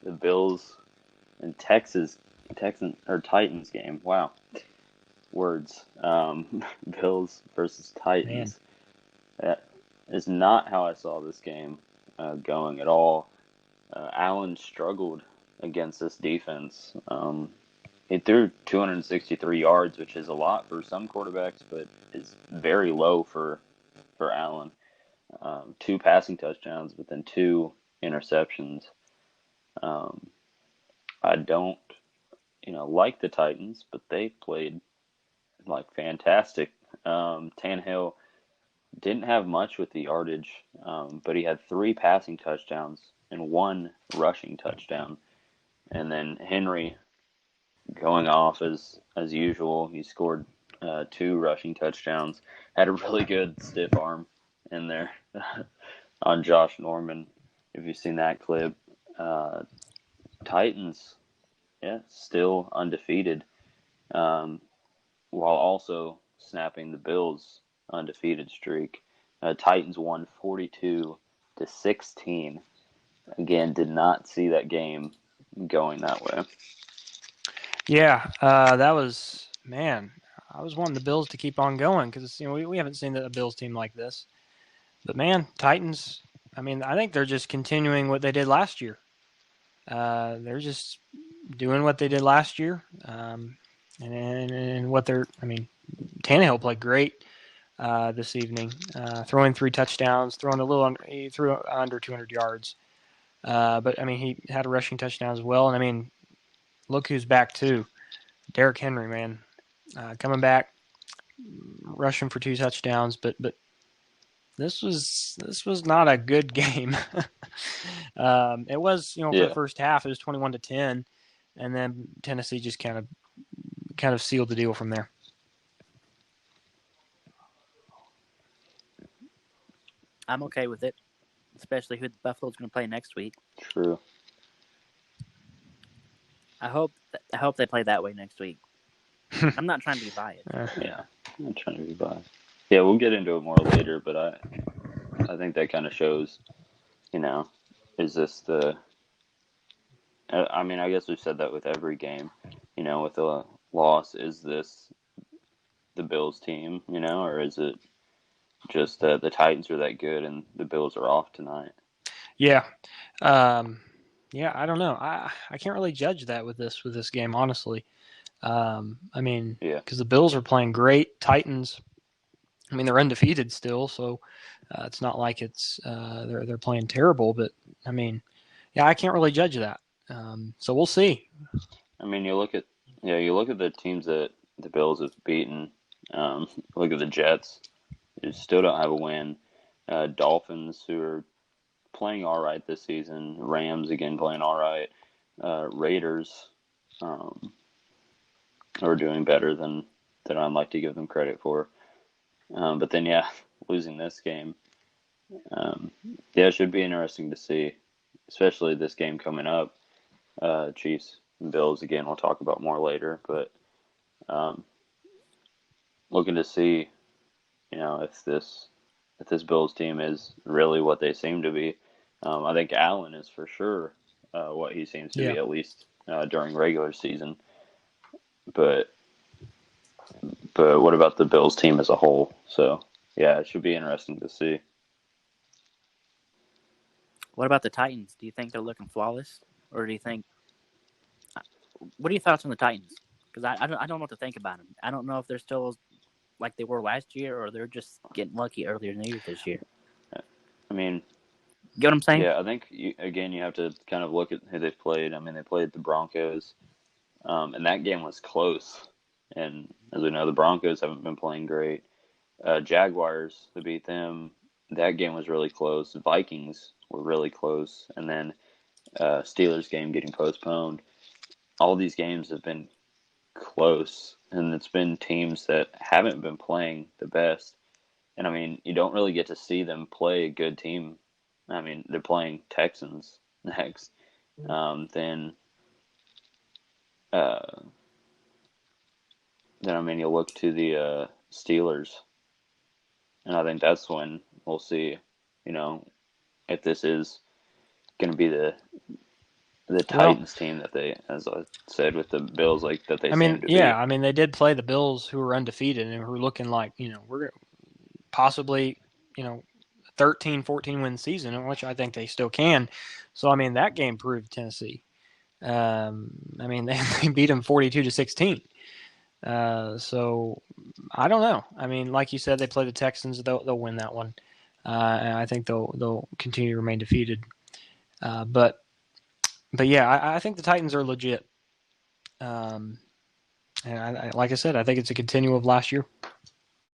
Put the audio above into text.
the Bills and Titans game. Wow, words. Bills versus Man. Titans. That is not how I saw this game going at all. Allen struggled against this defense. He threw 263 yards, which is a lot for some quarterbacks, but is very low for Allen. Two passing touchdowns, but then two interceptions. Um, I don't, like the Titans, but they played like fantastic. Tannehill didn't have much with the yardage, but he had three passing touchdowns and one rushing touchdown. And then Henry going off as usual. He scored two rushing touchdowns. Had a really good stiff arm in there on Josh Norman. If you've seen that clip, uh, Titans, yeah, still undefeated, um, while also snapping the Bills' undefeated streak. Titans won 42-16. Again, did not see that game going that way. Yeah, that was, man, I was wanting the Bills to keep on going because we haven't seen a Bills team like this. But man, Titans. I mean, I think they're just continuing what they did last year. They're just doing what they did last year, and what they're. I mean, Tannehill played great this evening, throwing three touchdowns, throwing a little. He threw under 200 yards, but I mean, he had a rushing touchdown as well. And I mean, look who's back too, Derrick Henry, man, coming back, rushing for two touchdowns. But this was not a good game. It was, for the Yeah. first half, it was 21-10, and then Tennessee just kind of sealed the deal from there. I'm okay with it, especially who the Buffalo's going to play next week. True. I hope they play that way next week. I'm not trying to be biased. Yeah. I'm not trying to be biased. Yeah, we'll get into it more later, but I think that kind of shows, is this the. I mean, I guess we've said that with every game, with a loss, is this the Bills team, or is it just the Titans are that good and the Bills are off tonight? Yeah, yeah. I don't know. I can't really judge that with this game, honestly. I mean, Yeah. because the Bills are playing great. Titans, I mean, they're undefeated still, so it's not like they're playing terrible. But I mean, yeah, I can't really judge that. So we'll see. I mean, you look at the teams that the Bills have beaten. Look at the Jets, who still don't have a win. Dolphins, who are playing all right this season. Rams again playing all right. Raiders, um, are doing better than I'd like to give them credit for. But then, yeah, losing this game, yeah, it should be interesting to see, especially this game coming up. Chiefs and Bills again. We'll talk about more later, but um, looking to see, if this Bills team is really what they seem to be. I think Allen is for sure what he seems to Yeah. be, at least during regular season. But what about the Bills team as a whole? So yeah, it should be interesting to see. What about the Titans? Do you think they're looking flawless, or do you think? What are your thoughts on the Titans? Because I don't know what to think about them. I don't know if they're still like they were last year, or they're just getting lucky earlier in the year this year. I mean, Get what I'm saying? yeah, I think again you have to kind of look at who they've played. I mean, they played the Broncos, and that game was close. And as we know, the Broncos haven't been playing great. Jaguars, to beat them, that game was really close. Vikings were really close, and then Steelers game getting postponed. All these games have been close, and it's been teams that haven't been playing the best. And I mean, you don't really get to see them play a good team. I mean, they're playing Texans next. Then, uh, then I mean, you look to the Steelers, and I think that's when we'll see, you know, if this is going to be the Well, Titans team that they, as I said with the Bills, like that they I mean, seem to yeah, be. I mean they did play the Bills, who were undefeated and who were looking like, we're possibly, 13, 14 win season, which I think they still can. So I mean that game proved Tennessee. I mean they beat them 42-16. So I don't know. I mean, like you said, they play the Texans. They'll win that one, and I think they'll continue to remain defeated. But yeah, I think the Titans are legit. And like I said, I think it's a continual of last year.